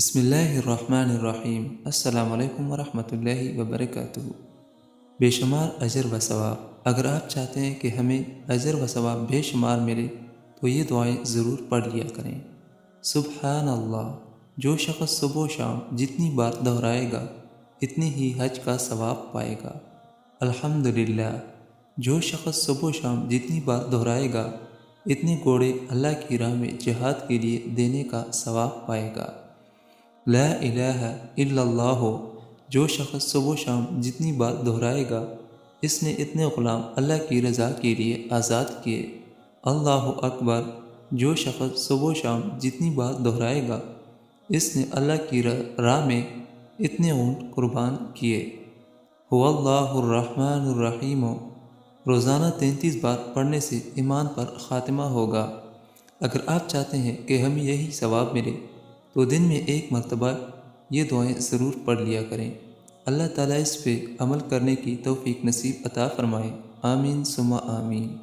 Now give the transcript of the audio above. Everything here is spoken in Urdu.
بسم اللہ الرحمن الرحیم۔ السلام علیکم ورحمۃ اللہ وبرکاتہ۔ بے شمار اجر و ثواب۔ اگر آپ چاہتے ہیں کہ ہمیں اجر و ثواب بے شمار ملے تو یہ دعائیں ضرور پڑھ لیا کریں۔ سبحان اللہ، جو شخص صبح و شام جتنی بار دہرائے گا اتنی ہی حج کا ثواب پائے گا۔ الحمدللہ، جو شخص صبح و شام جتنی بار دہرائے گا اتنے گھوڑے اللہ کی راہ میں جہاد کے لیے دینے کا ثواب پائے گا۔ لا الہ الا اللہ، جو شخص صبح و شام جتنی بار دہرائے گا اس نے اتنے غلام اللہ کی رضا کے لیے آزاد کیے۔ اللہ اکبر، جو شخص صبح و شام جتنی بار دہرائے گا اس نے اللہ کی راہ میں اتنے اونٹ قربان کیے۔ هو اللہ الرحمن الرحیم، روزانہ 33 بار پڑھنے سے ایمان پر خاتمہ ہوگا۔ اگر آپ چاہتے ہیں کہ ہمیں یہی ثواب ملے تو دن میں ایک مرتبہ یہ دعائیں ضرور پڑھ لیا کریں۔ اللہ تعالیٰ اس پہ عمل کرنے کی توفیق نصیب عطا فرمائے۔ آمین ثم آمین۔